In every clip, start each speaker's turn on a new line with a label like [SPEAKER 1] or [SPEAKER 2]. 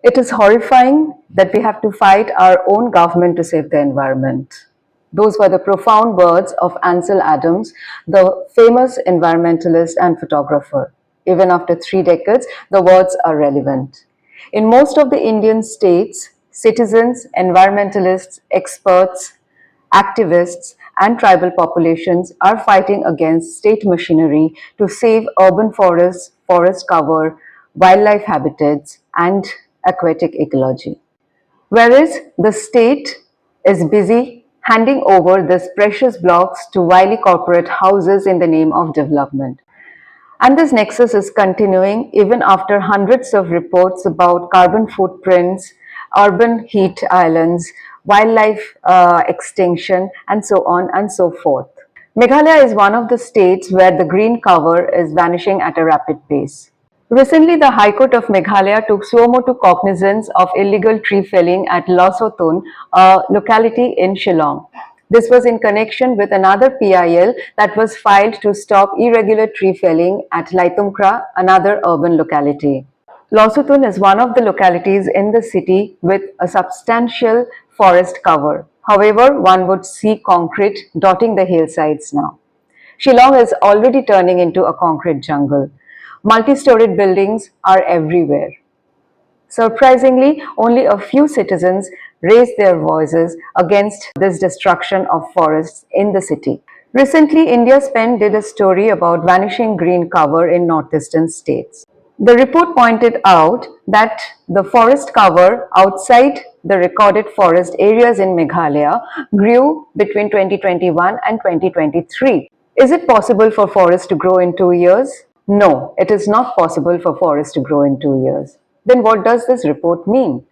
[SPEAKER 1] It is horrifying that we have to fight our own government to save the environment. Those were the profound words of Ansel Adams, the famous environmentalist and photographer. Even after 3 decades, the words are relevant. In most of the Indian states, citizens, environmentalists, experts, activists, and tribal populations are fighting against state machinery to save urban forests, forest cover, wildlife habitats, and aquatic ecology. Whereas the state is busy handing over these precious blocks to wily corporate houses in the name of development. And this nexus is continuing even after hundreds of reports about carbon footprints, urban heat islands, wildlife extinction, and so on and so forth. Meghalaya is one of the states where the green cover is vanishing at a rapid pace. Recently, the High Court of Meghalaya took suo motu cognizance of illegal tree felling at Lawsohtun, a locality in Shillong. This was in connection with another PIL that was filed to stop irregular tree felling at Laitumkhrah, another urban locality. Lawsohtun is one of the localities in the city with a substantial forest cover. However, one would see concrete dotting the hillsides now. Shillong is already turning into a concrete jungle. Multi-storied buildings are everywhere. Surprisingly, only a few citizens raised their voices against this destruction of forests in the city. Recently, India's Pen did a story about vanishing green cover in northeastern states. The report pointed out that the forest cover outside the recorded forest areas in Meghalaya grew between 2021 and 2023. Is it possible for forests to grow in 2 years? No, it is not possible for forests to grow in 2 years. Then what does this report mean?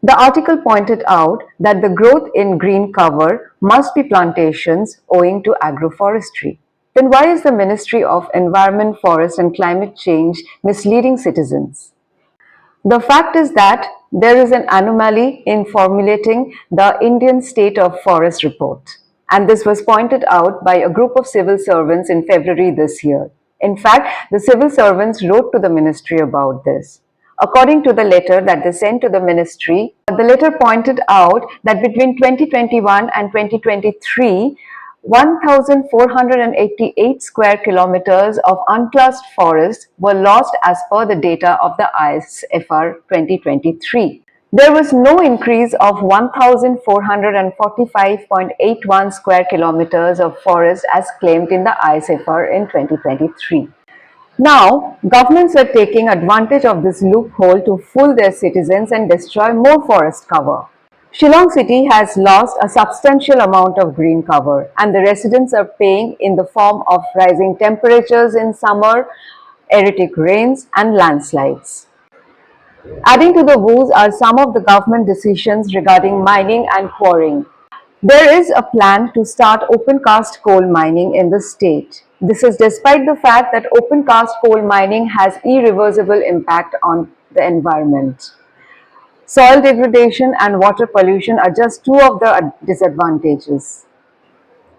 [SPEAKER 1] The article pointed out that the growth in green cover must be plantations owing to agroforestry. Then why is the Ministry of Environment, Forest and Climate Change misleading citizens? The fact is that there is an anomaly in formulating the Indian State of Forest report, and this was pointed out by a group of civil servants in February this year. In fact, the civil servants wrote to the ministry about this. According to the letter that they sent to the ministry, the letter pointed out that between 2021 and 2023, 1,488 square kilometers of unclassed forests were lost as per the data of the ISFR 2023. There was no increase of 1,445.81 square kilometers of forest as claimed in the ISFR in 2023. Now, governments are taking advantage of this loophole to fool their citizens and destroy more forest cover. Shillong city has lost a substantial amount of green cover, and the residents are paying in the form of rising temperatures in summer, erratic rains, and landslides. Adding to the woes are some of the government decisions regarding mining and quarrying. There is a plan to start open cast coal mining in the state. This is despite the fact that open cast coal mining has irreversible impact on the environment. Soil degradation and water pollution are just two of the disadvantages.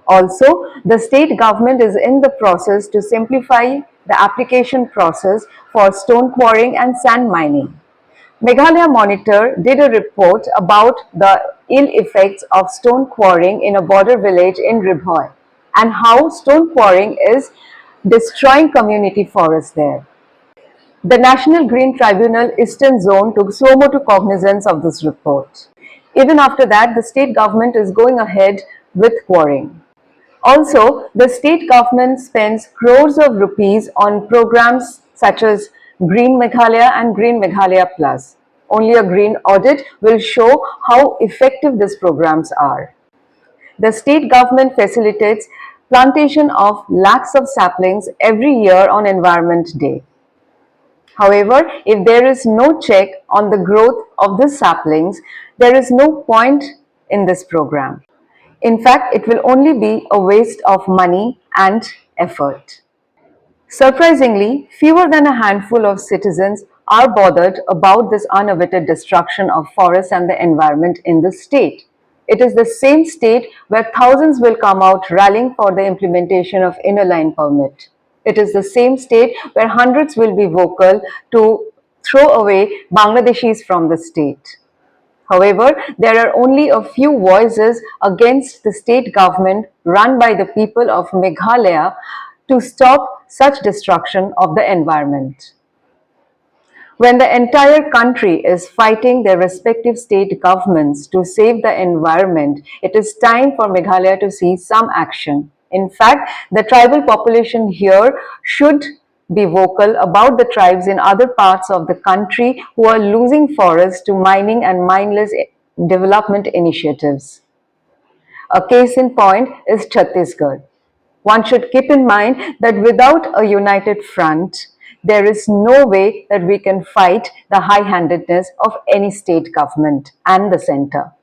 [SPEAKER 1] Also, the state government is in the process to simplify the application process for stone quarrying and sand mining. Meghalaya Monitor did a report about the ill effects of stone quarrying in a border village in Ribhoy and how stone quarrying is destroying community forests there. The National Green Tribunal Eastern Zone took suo motu cognizance of this report. Even after that, the state government is going ahead with quarrying. Also, the state government spends crores of rupees on programs such as Green Meghalaya and Green Meghalaya Plus. Only a green audit will show how effective these programs are. The state government facilitates plantation of lakhs of saplings every year on Environment Day. However, if there is no check on the growth of these saplings, there is no point in this program. In fact, it will only be a waste of money and effort. Surprisingly, fewer than a handful of citizens are bothered about this unabated destruction of forests and the environment in the state. It is the same state where thousands will come out rallying for the implementation of inner line permit. It is the same state where hundreds will be vocal to throw away Bangladeshis from the state. However, there are only a few voices against the state government run by the people of Meghalaya to stop such destruction of the environment. When the entire country is fighting their respective state governments to save the environment, it is time for Meghalaya to see some action. In fact, the tribal population here should be vocal about the tribes in other parts of the country who are losing forests to mining and mindless development initiatives. A case in point is Chhattisgarh. One should keep in mind that without a united front, there is no way that we can fight the high-handedness of any state government and the center.